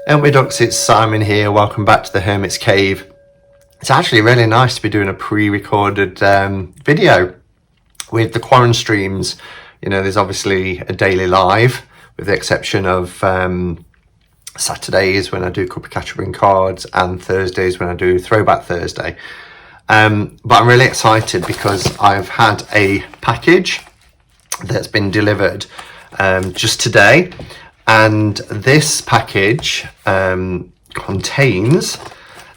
Hermit Ducks, it's Simon here. Welcome back to the Hermit's Cave. It's actually really nice to be doing a pre-recorded video with the quarantine streams. You know, there's obviously a daily live, with the exception of Saturdays when I do Cuppa Catcher cards and Thursdays when I do Throwback Thursday. But I'm really excited because I've had a package that's been delivered just today. And this package contains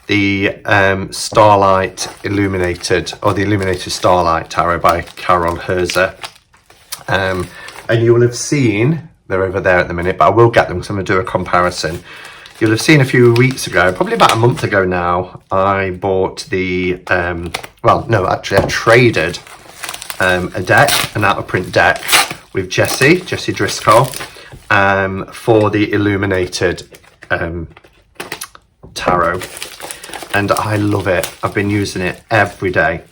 the Starlight Illuminated, or the Illuminated Starlight Tarot by Herzer. And you will have seen, they're over there at the minute, but I will get them because I'm going to do a comparison. You'll have seen a few weeks ago, probably about a month ago now, I bought the, I traded a deck, an out-of-print deck with Jessie Driscoll. For the Illuminated tarot, and I love it. I've been using it every day.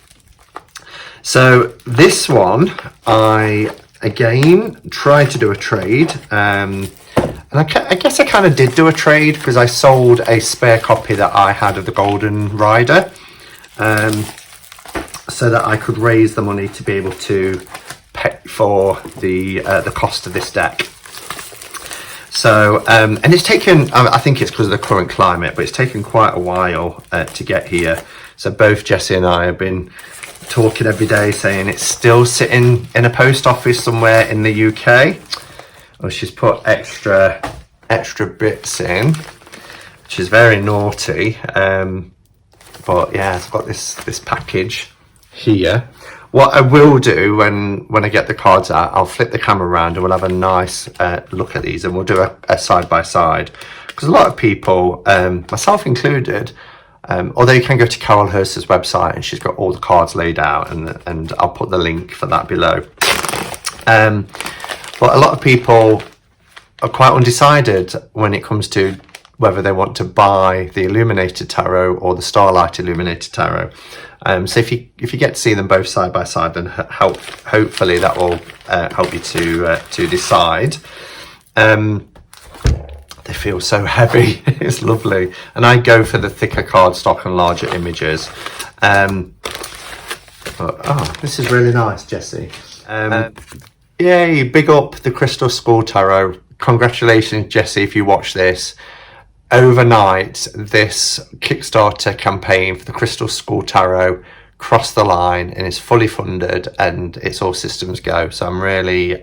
So this one, I again tried to do a trade, and I guess I kind of did do a trade because I sold a spare copy that I had of the Golden Rider, so that I could raise the money to be able to pay for the cost of this deck. So, and it's taken, I think it's because of the current climate, but it's taken quite a while to get here. So both Jessie and I have been talking every day saying it's still sitting in a post office somewhere in the UK. Well, she's put extra bits in, which is very naughty. But yeah, I've got this package here. What I will do when I get the cards out, I'll flip the camera around and we'll have a nice look at these, and we'll do a side by side, because a lot of people, myself included, although you can go to Carol Herzer's website and she's got all the cards laid out, and I'll put the link for that below. But a lot of people are quite undecided when it comes to whether they want to buy the Illuminated Tarot or the Starlight Illuminated Tarot. So if you get to see them both side by side, then hopefully that will help you to decide. They feel so heavy. It's lovely, and I go for the thicker cardstock and larger images. This is really nice, Jessie. Yay! Big up the Crystal Skull Tarot. Congratulations, Jessie, if you watch this. Overnight, this Kickstarter campaign for the Crystal Skull Tarot crossed the line and is fully funded, and it's all systems go. So I'm really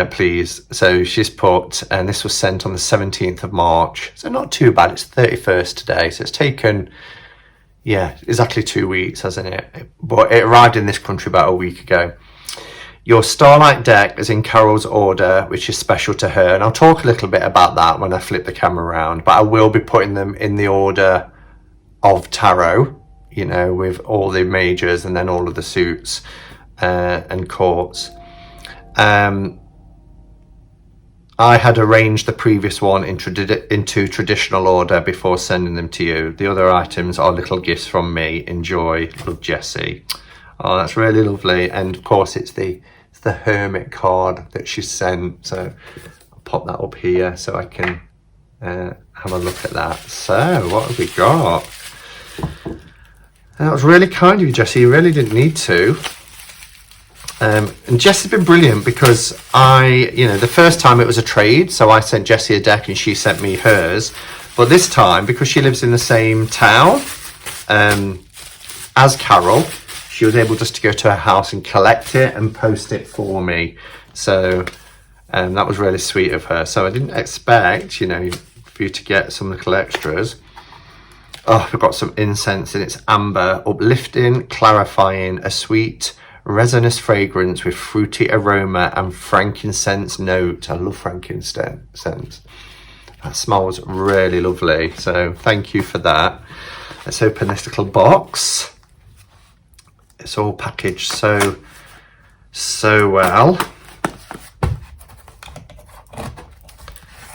pleased. So she's put, and this was sent on the 17th of March. So not too bad. It's 31st today. So it's taken, exactly 2 weeks, hasn't it? But it arrived in this country about a week ago. Your Starlight deck is in Carol's order, which is special to her. And I'll talk a little bit about that when I flip the camera around. But I will be putting them in the order of tarot, you know, with all the majors and then all of the suits and courts. I had arranged the previous one into traditional order before sending them to you. The other items are little gifts from me. Enjoy. Love, Jessie. Oh, that's really lovely. And of course it's the Hermit card that she sent. So I'll pop that up here so I can have a look at that. So what have we got? That was really kind of you, Jessie. You really didn't need to. And Jessie's been brilliant because the first time it was a trade. So I sent Jessie a deck and she sent me hers. But this time, because she lives in the same town as Carol, she was able just to go to her house and collect it and post it for me. So that was really sweet of her. So I didn't expect, for you to get some little extras. Oh, I've got some incense, and it's amber, uplifting, clarifying, a sweet, resinous fragrance with fruity aroma and frankincense note. I love frankincense. That smells really lovely. So thank you for that. Let's open this little box. It's all packaged so well.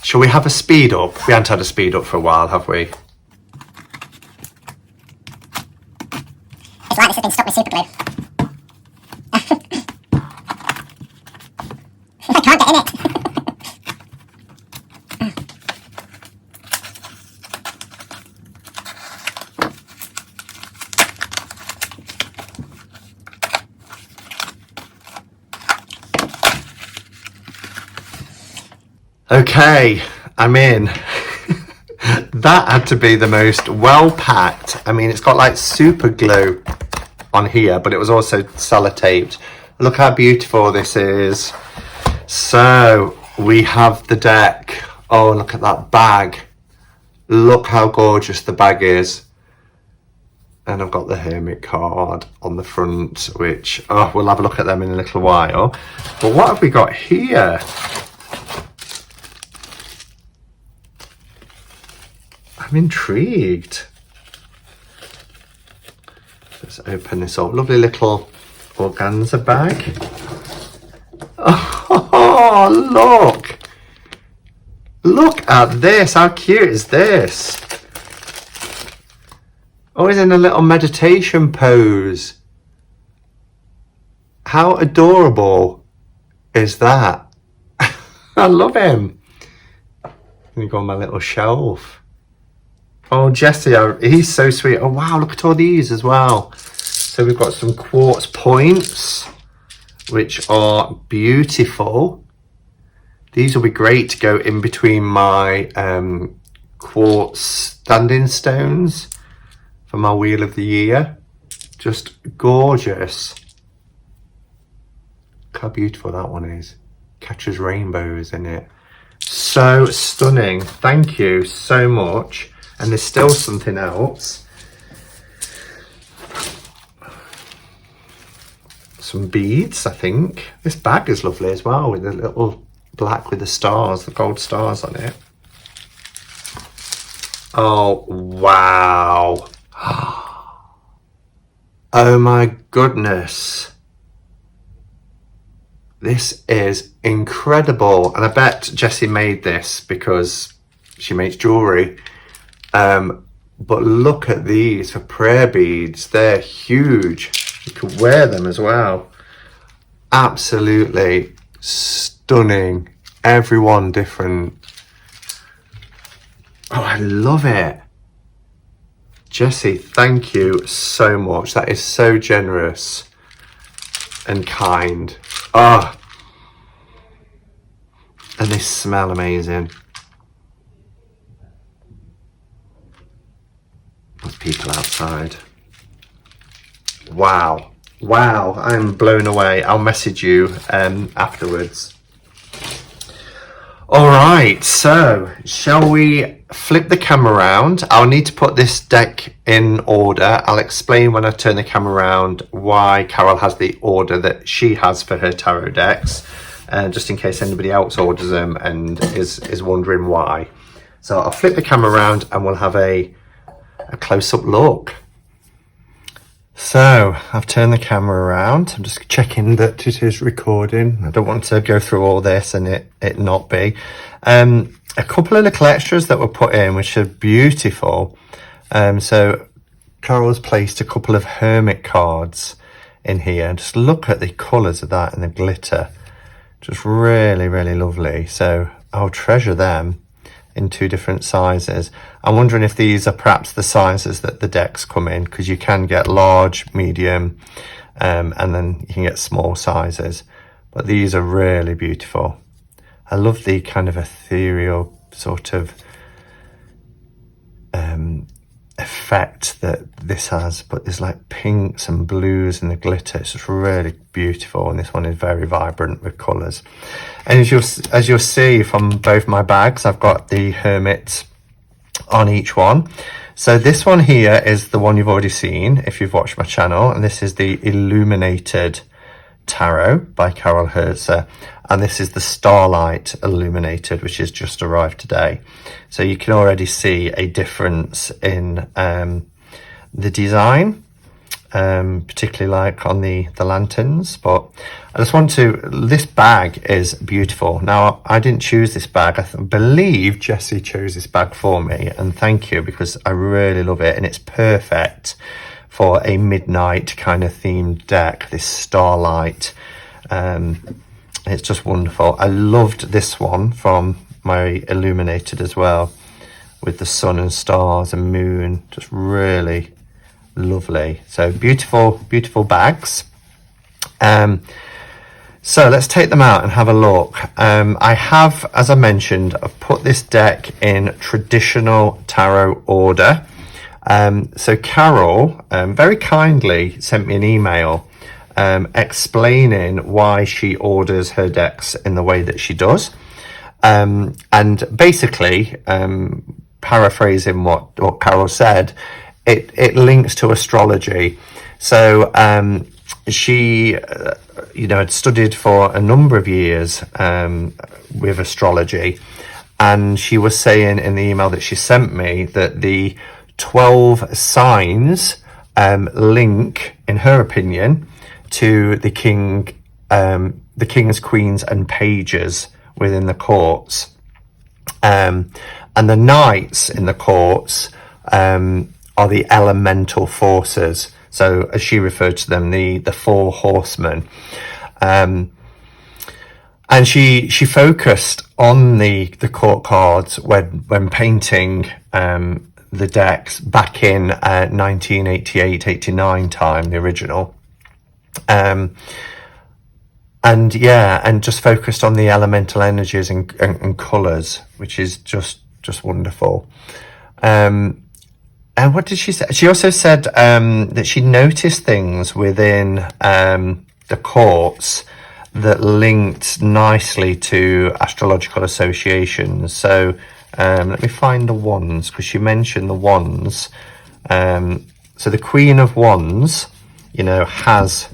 Shall we have a speed up? We haven't had a speed up for a while, have we? It's like this has been stuck with super glue. I can't get in it. Okay, I'm in. That had to be the most well packed. I mean, it's got like super glue on here, but it was also sellotaped. Look how beautiful this is. So we have the deck. Oh, look at that bag. Look how gorgeous the bag is. And I've got the Hermit card on the front, which, oh, we'll have a look at them in a little while. But what have we got here? I'm intrigued. Let's open this up. Lovely little organza bag. Oh, look. Look at this. How cute is this? Oh, he's in a little meditation pose. How adorable is that? I love him. Let me go on my little shelf. Oh, Jesse, he's so sweet. Oh, wow, look at all these as well. So we've got some quartz points, which are beautiful. These will be great to go in between my quartz standing stones for my Wheel of the Year. Just gorgeous. Look how beautiful that one is. Catches rainbows in it. So stunning. Thank you so much. And there's still something else. Some beads, I think. This bag is lovely as well, with the little black with the stars, the gold stars on it. Oh, wow. Oh my goodness. This is incredible. And I bet Jessie made this because she makes jewellery. But look at these for prayer beads. They're huge. You could wear them as well. Absolutely stunning. Everyone different. Oh, I love it. Jessie, thank you so much. That is so generous and kind. Oh, and they smell amazing. There's people outside. Wow. Wow, I'm blown away. I'll message you afterwards. All right, so shall we flip the camera around? I'll need to put this deck in order. I'll explain when I turn the camera around why Carol has the order that she has for her tarot decks, just in case anybody else orders them and is wondering why. So I'll flip the camera around and we'll have a close-up look. So I've turned the camera around. I'm just checking that it is recording. I don't want to go through all this and it not be. A couple of little extras that were put in, which are beautiful. So Carol's placed a couple of Hermit cards in here. Just look at the colours of that and the glitter. Just really, really lovely. So I'll treasure them in 2 different sizes. I'm wondering if these are perhaps the sizes that the decks come in, because you can get large, medium, and then you can get small sizes. But these are really beautiful. I love the kind of ethereal sort of effect that this has, but there's like pinks and blues and the glitter. It's just really beautiful, and this one is very vibrant with colours. And as you'll see from both my bags, I've got the Hermit on each one. So this one here is the one you've already seen if you've watched my channel, and this is the Illuminated Tarot by Carol Herzer, and this is the Starlight Illuminated, which has just arrived today. So you can already see a difference in the design, particularly like on the lanterns. But I just want to, this bag is beautiful. Now, I didn't choose this bag. I believe Jessie chose this bag for me, and thank you, because I really love it, and it's perfect for a midnight kind of themed deck, this Starlight. It's just wonderful. I loved this one from my Illuminated as well, with the sun and stars and moon. Just really lovely. So beautiful, beautiful bags. So let's take them out and have a look. I have, as I mentioned, I've put this deck in traditional tarot order. So Carol very kindly sent me an email explaining why she orders her decks in the way that she does. And basically, paraphrasing what Carol said, it links to astrology. So she had studied for a number of years with astrology, and she was saying in the email that she sent me that the 12 signs link, in her opinion, to the kings, queens and pages within the courts, and the knights in the courts are the elemental forces. So as she referred to them, the four horsemen. And she focused on the court cards when painting the decks back in 1988-89 time, the original. And just focused on the elemental energies and colours, which is just wonderful. And what did she say? She also said that she noticed things within the courts that linked nicely to astrological associations. So let me find the wands, because she mentioned the wands. So the Queen of Wands, has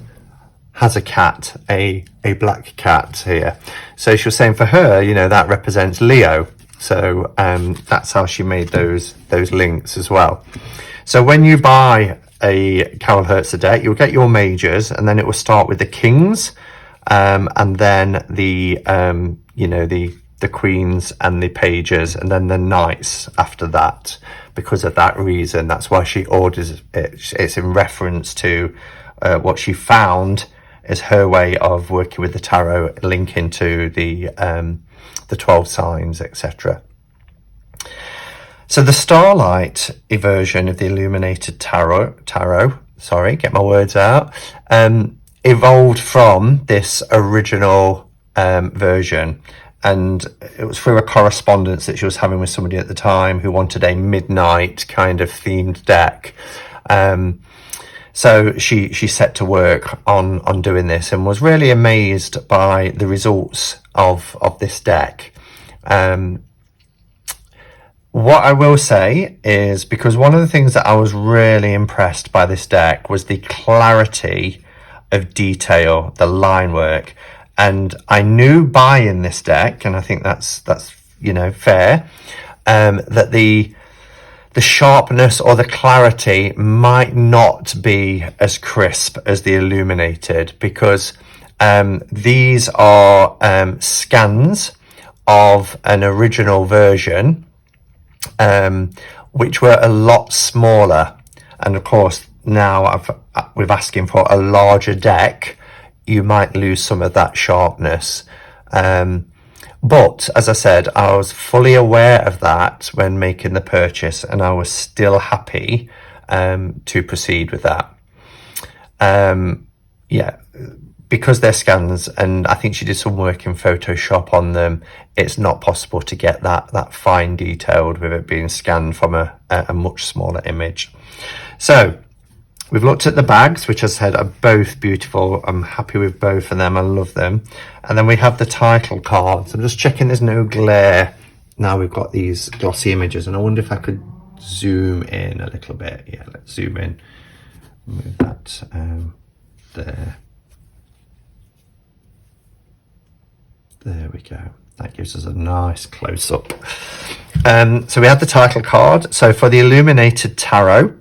a cat, a black cat here. So she was saying for her, that represents Leo. So that's how she made those links as well. So when you buy a Carol Herzer deck, you'll get your majors, and then it will start with the kings, and then the queens and the pages, and then the knights after that. Because of that reason, that's why she orders it. It's in reference to what she found is her way of working with the tarot, linking to the 12 signs, etc. So the Starlight version of the Illuminated tarot, get my words out, evolved from this original version. And it was through a correspondence that she was having with somebody at the time who wanted a midnight kind of themed deck. So she set to work on doing this and was really amazed by the results of this deck. What I will say is, because one of the things that I was really impressed by this deck was the clarity of detail, the line work. And I knew buying this deck, and I think that's fair, that the sharpness or the clarity might not be as crisp as the Illuminated, because these are scans of an original version, which were a lot smaller. And of course, now with asking for a larger deck, you might lose some of that sharpness. But as I said, I was fully aware of that when making the purchase, and I was still happy to proceed with that. Because they're scans, and I think she did some work in Photoshop on them, it's not possible to get that fine detailed with it being scanned from a much smaller image. So we've looked at the bags, which, as I said, are both beautiful. I'm happy with both of them. I love them. And then we have the title cards. I'm just checking there's no glare. Now we've got these glossy images, and I wonder if I could zoom in a little bit. Yeah, let's zoom in. Move that there. There we go. That gives us a nice close-up. So we have the title card. So for the Illuminated Tarot,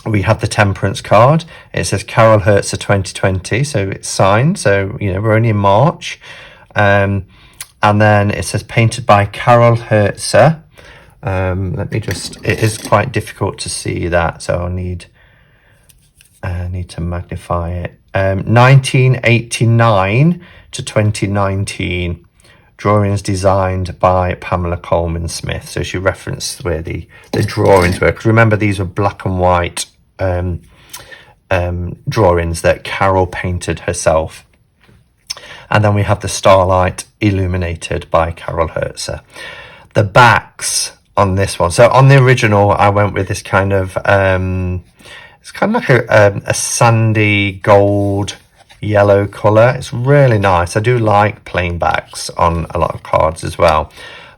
we have the Temperance card. It says Carol Herzer 2020, so it's signed. So, we're only in March. And then it says painted by Carol Herzer. It is quite difficult to see that, so I need to magnify it. 1989 to 2019. Drawings designed by Pamela Coleman Smith. So she referenced where the drawings were. Because remember, these were black and white drawings that Carol painted herself. And then we have the Starlight Illuminated by Carol Herzer. The backs on this one, so on the original I went with this kind of it's kind of like a sandy gold yellow colour. It's really nice. I do like plain backs on a lot of cards as well,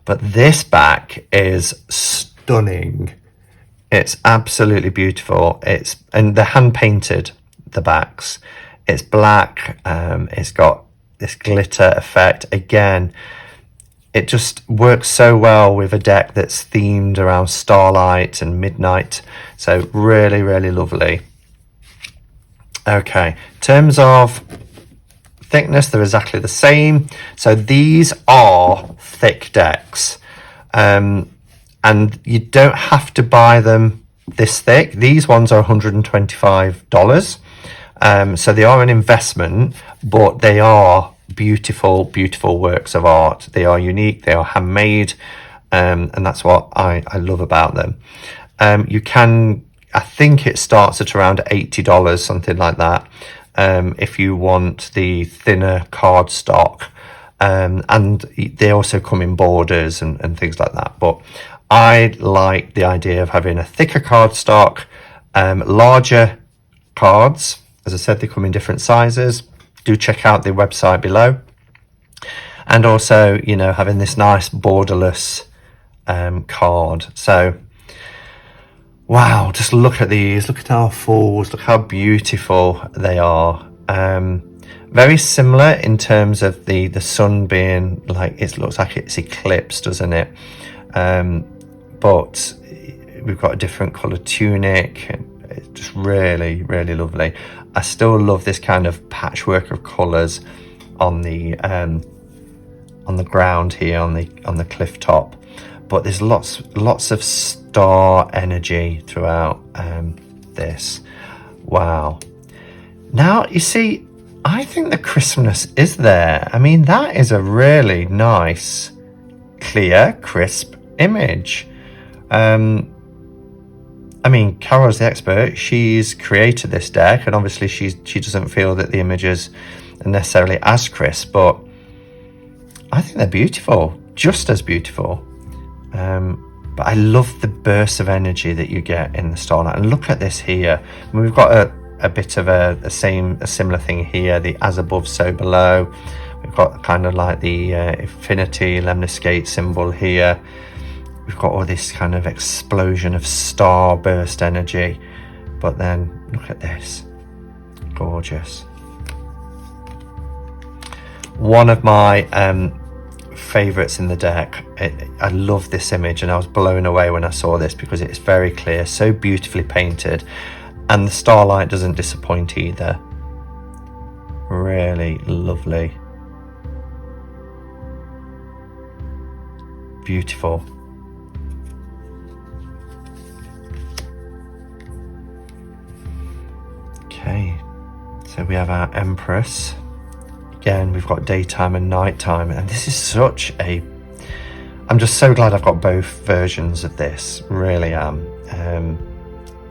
but this back is stunning. It's absolutely beautiful. And they're hand painted, the backs. It's black. It's got this glitter effect. Again, it just works so well with a deck that's themed around Starlight and Midnight. So really, really lovely. Okay, in terms of thickness, they're exactly the same. So these are thick decks. And you don't have to buy them this thick. These ones are $125. So they are an investment, but they are beautiful, beautiful works of art. They are unique, they are handmade, and that's what I love about them. You can, I think it starts at around $80, something like that, if you want the thinner card stock. And they also come in borders and things like that. But I like the idea of having a thicker cardstock, larger cards. As I said, they come in different sizes. Do check out the website below. And also, you know, having this nice borderless card. So, wow, just look at these. Look at our falls. Look how beautiful they are. Very similar in terms of the sun being like, it looks like it's eclipsed, doesn't it? But we've got a different colour tunic. It's just really, really lovely. I still love this kind of patchwork of colours on the ground here, on the cliff top. But there's lots of star energy throughout this. Wow. Now you see, I think the crispness is there. I mean, that is a really nice, clear, crisp image. I mean, Carol's the expert. She's created this deck, and obviously she doesn't feel that the images are necessarily as crisp, but I think they're beautiful, just as beautiful. But I love the burst of energy that you get in the Starlight. And look at this here. I mean, we've got a bit of a similar thing here, the as above, so below. We've got kind of like the infinity lemniscate symbol here. We've got all this kind of explosion of star burst energy. But then look at this. Gorgeous. One of my favorites in the deck. I love this image, and I was blown away when I saw this because it's very clear, so beautifully painted, and the Starlight doesn't disappoint either. Really lovely. Beautiful. Okay, so we have our Empress. Again, we've got daytime and nighttime, and this is such a... I'm just so glad I've got both versions of this, really am.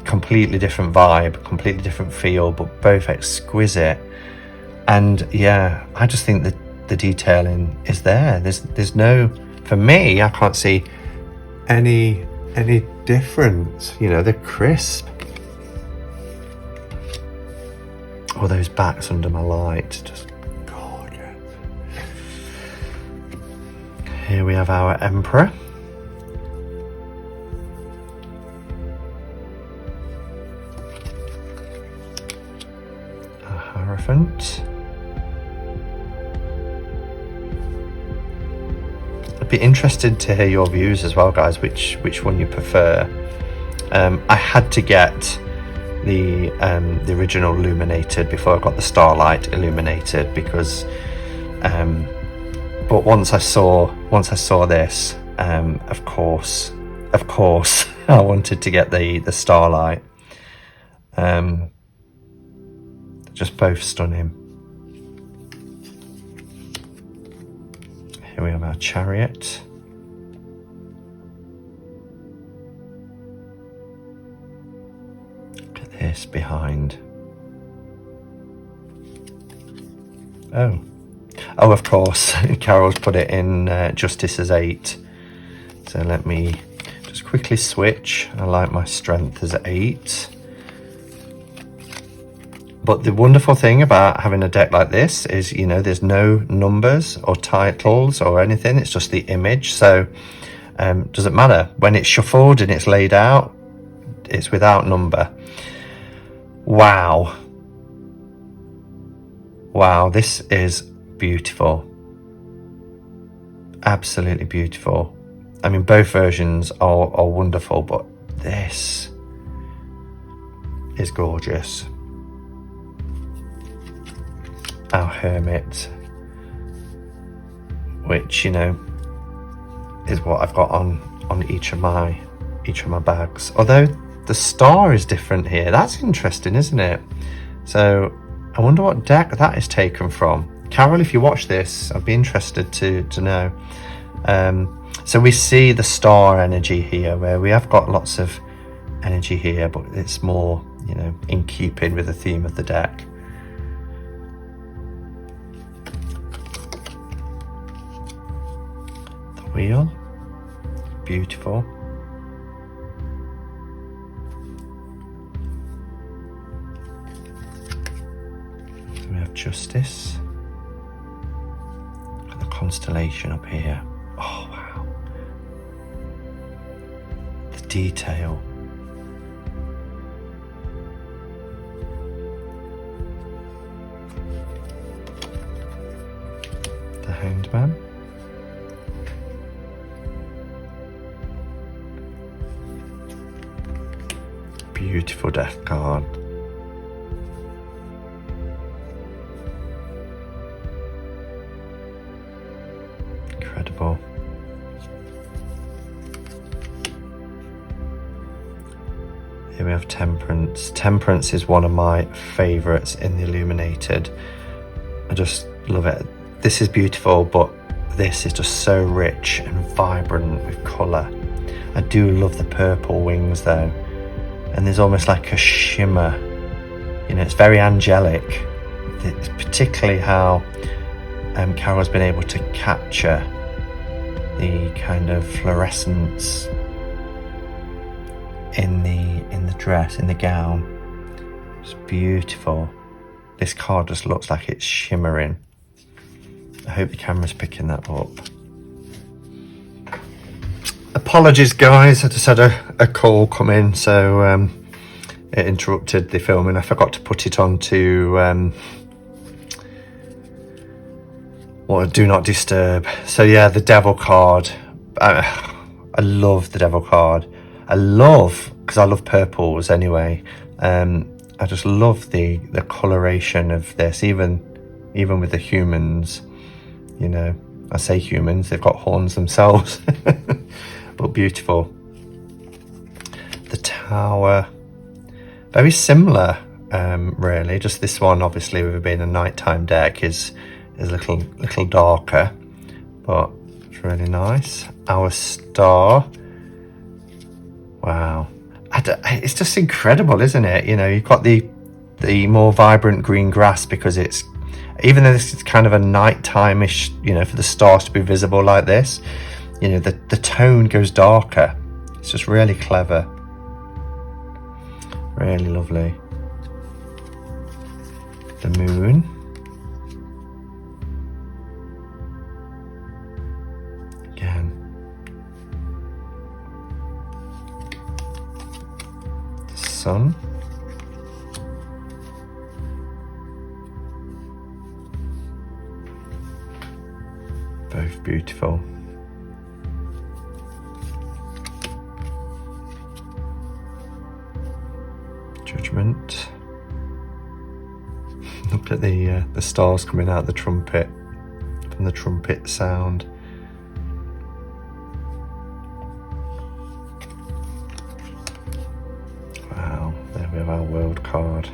Completely different vibe, completely different feel, but both exquisite. And yeah, I just think that the detailing is there. There's no... For me, I can't see any difference. You know, they're crisp. All those backs under my light, just gorgeous. Here we have our Emperor. A Hierophant. I'd be interested to hear your views as well, guys, which one you prefer. I had to get the original Illuminated before I got the Starlight Illuminated, because but once I saw this, of course I wanted to get the Starlight. Just both stunning. Here we have our Chariot. This behind. Oh, Oh, of course, Carol's put it in Justice as 8. So let me just quickly switch. I like my Strength as 8. But the wonderful thing about having a deck like this is, you know, there's no numbers or titles or anything. It's just the image. So doesn't matter. When it's shuffled and it's laid out, it's without number. Wow. Wow, this is beautiful. Absolutely beautiful. I mean, both versions are wonderful, but this is gorgeous. Our Hermit, which, you know, is what I've got on each of my bags. Although the star is different here. That's interesting, isn't it? So I wonder what deck that is taken from. Carol, if you watch this, I'd be interested to know. So we see the star energy here, where we have got lots of energy here, but it's more, you know, in keeping with the theme of the deck. Wheel, beautiful. So we have Justice and the constellation up here. Oh wow, the detail. The Hanged Man. Beautiful death card. Incredible. Here we have Temperance. Temperance is one of my favourites in the Illuminated. I just love it. This is beautiful, but this is just so rich and vibrant with colour. I do love the purple wings though. And there's almost like a shimmer, you know, it's very angelic. It's particularly how Carol's been able to capture the kind of fluorescence in the dress, in the gown. It's beautiful. This card just looks like it's shimmering. I hope the camera's picking that up. Apologies guys, I just had a call come in, so it interrupted the filming. I forgot to put it on to do not disturb. So yeah, the Devil card. I love the Devil card. Because I love purples anyway. I just love the coloration of this, even with the humans. You know, I say humans, they've got horns themselves. But beautiful. The Tower, very similar, really. Just this one, obviously, with it being a nighttime deck, is a little darker, but it's really nice. Our Star. Wow, it's just incredible, isn't it? You know, you've got the more vibrant green grass because it's, even though this is kind of a nighttime-ish, you know, for the stars to be visible like this. You know, the tone goes darker. It's just really clever. Really lovely. The Moon. Again. The Sun. Both beautiful. Judgment. Look at the stars coming out the trumpet, from the trumpet sound. Wow, there we have our World card.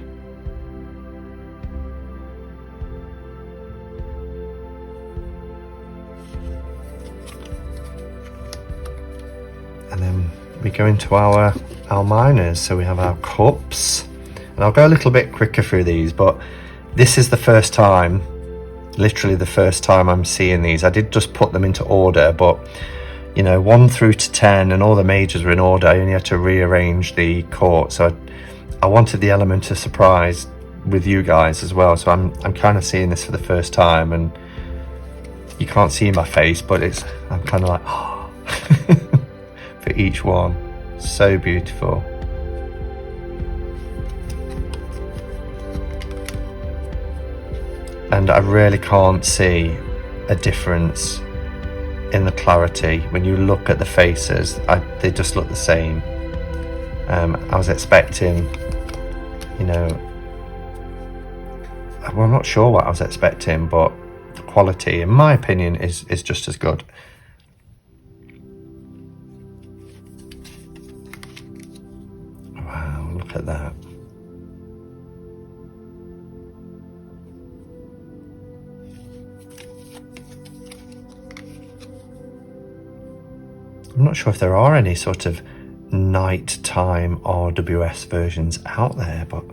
And then we go into our minors. So we have our cups, and I'll go a little bit quicker through these, but this is the first time literally the first time I'm seeing these. I did just put them into order, but you know, 1 through to 10 and all the majors were in order. I only had to rearrange the court, so I wanted the element of surprise with you guys as well. So I'm kind of seeing this for the first time, and you can't see my face, but I'm kind of like, oh, for each one. So beautiful. And I really can't see a difference in the clarity when you look at the faces. They just look the same. I was expecting, you know, well, I'm not sure what I was expecting, but the quality, in my opinion, is just as good. Wow, look at that. I'm not sure if there are any sort of nighttime RWS versions out there, but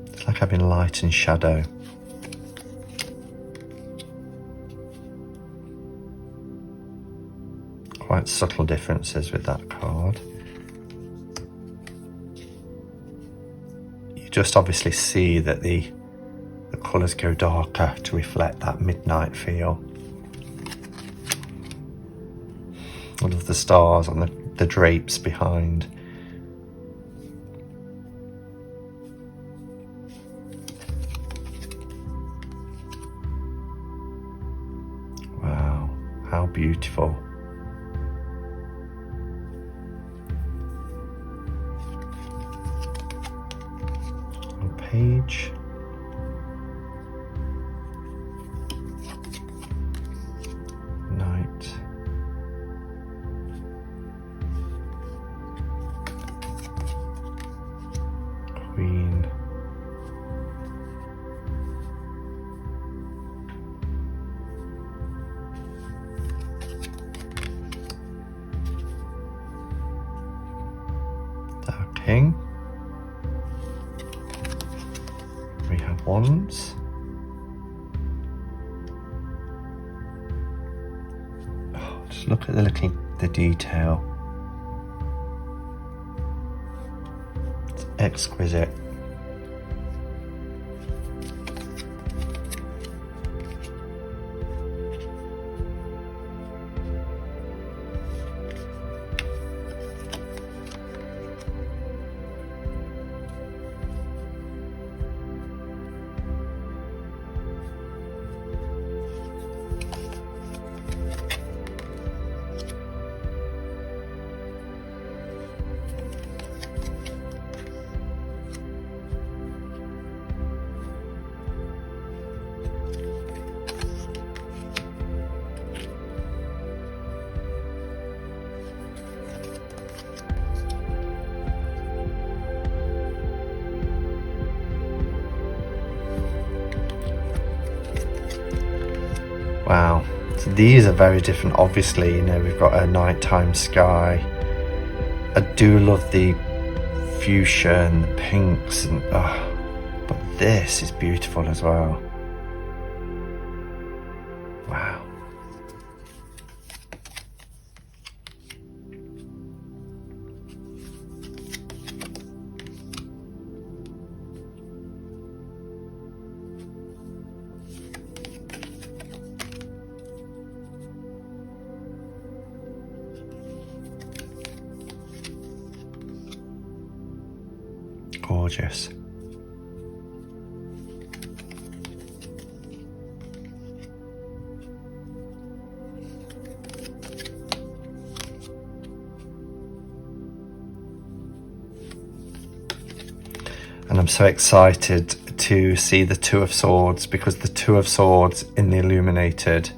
it's like having light and shadow. Quite subtle differences with that card. You just obviously see that the colours go darker to reflect that midnight feel. I love the stars on the drapes behind. Wow, how beautiful. On page. Night. Queen. Dark King. We have wands. Oh, just look at the detail. It's exquisite. Wow, so these are very different. Obviously, you know, we've got a nighttime sky. I do love the fuchsia and the pinks, and but this is beautiful as well. Wow. Gorgeous. And I'm so excited to see the Two of Swords, because the Two of Swords in the Illuminated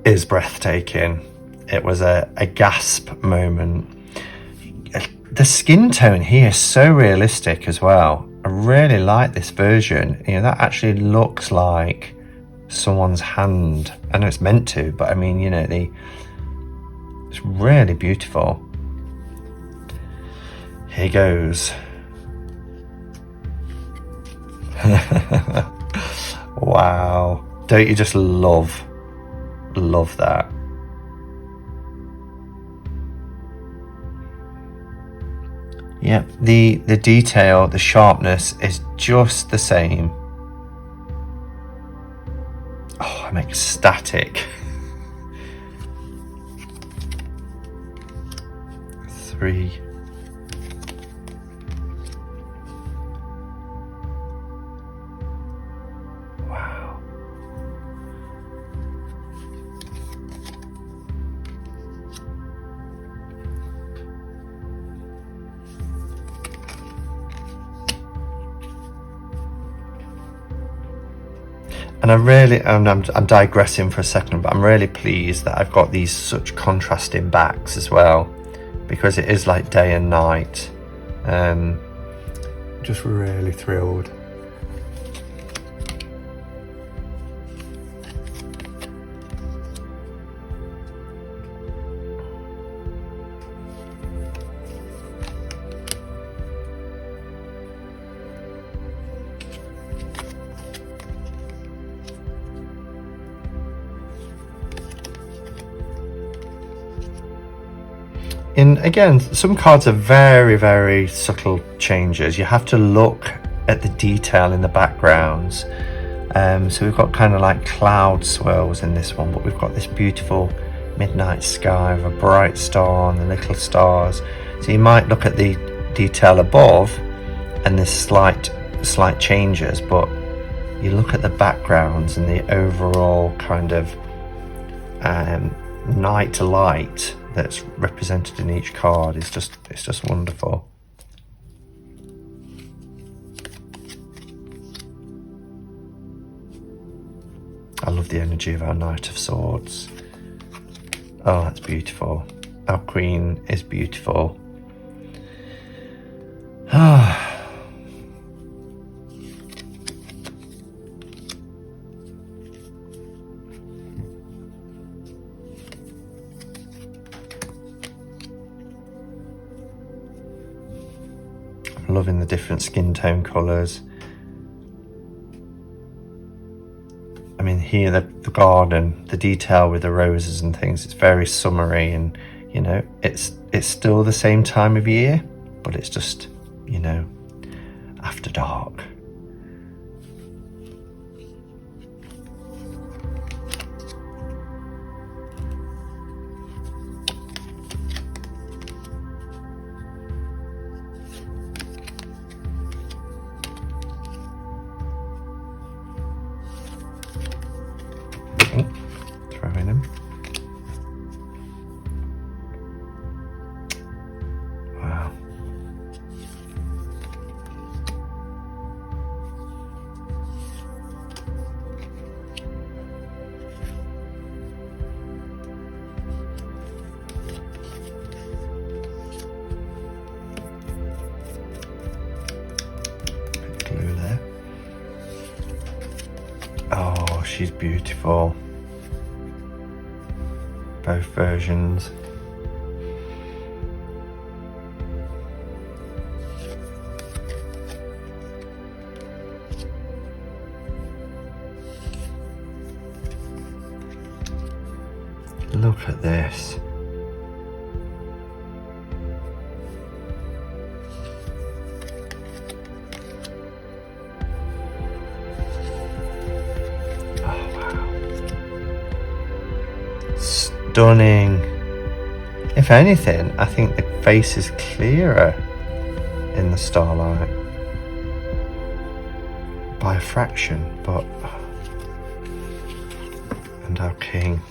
is breathtaking. It was a gasp moment. The skin tone here is so realistic as well. I really like this version. You know, that actually looks like someone's hand. I know it's meant to, but I mean, you know, it's really beautiful. Here goes. Wow, don't you just love that? Yep, the detail, the sharpness is just the same. Oh, I'm ecstatic. 3. Wow. And I'm digressing for a second, but I'm really pleased that I've got these such contrasting backs as well, because it is like day and night. Just really thrilled. And again, some cards are very, very subtle changes. You have to look at the detail in the backgrounds. So we've got kind of like cloud swirls in this one, but we've got this beautiful midnight sky with a bright star and the little stars. So you might look at the detail above and there's slight changes, but you look at the backgrounds and the overall kind of night light that's represented in each card is just wonderful. I love the energy of our Knight of Swords. Oh, that's beautiful. Our Queen is beautiful. Ah. Loving the different skin tone colours. I mean, here the garden, the detail with the roses and things, it's very summery, and you know, it's still the same time of year, but it's just, you know, after dark. Throwing him. Wow. Bit of glue there. Oh, she's beautiful. Both versions. Look at this. Stunning. If anything, I think the face is clearer in the Starlight by a fraction, but and our King.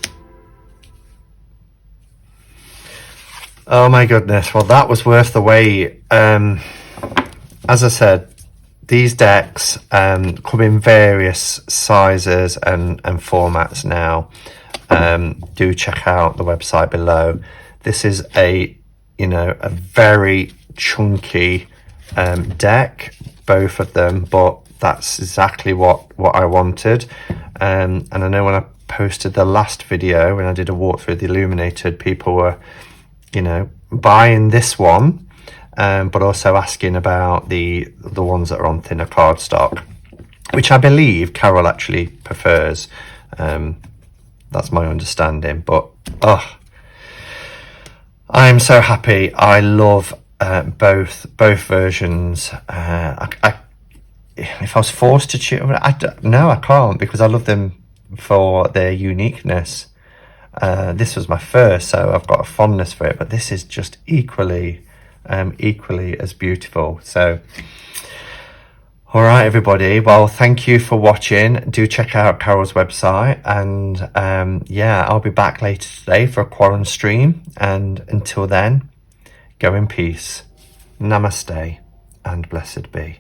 Oh my goodness, well that was worth the wait. As I said, these decks come in various sizes and formats now. Do check out the website below. This is a very chunky deck, both of them, but that's exactly what I wanted. And I know when I posted the last video, when I did a walkthrough of the Illuminated, people were buying this one, but also asking about the ones that are on thinner cardstock. which I believe Carol actually prefers. That's my understanding, but oh, I'm so happy. I love both versions. If I was forced to choose, no, I can't, because I love them for their uniqueness. This was my first, so I've got a fondness for it, but this is just equally as beautiful. So all right, everybody, well, thank you for watching. Do check out Carol's website, and yeah, I'll be back later today for a Quarren stream, and until then, go in peace. Namaste and blessed be.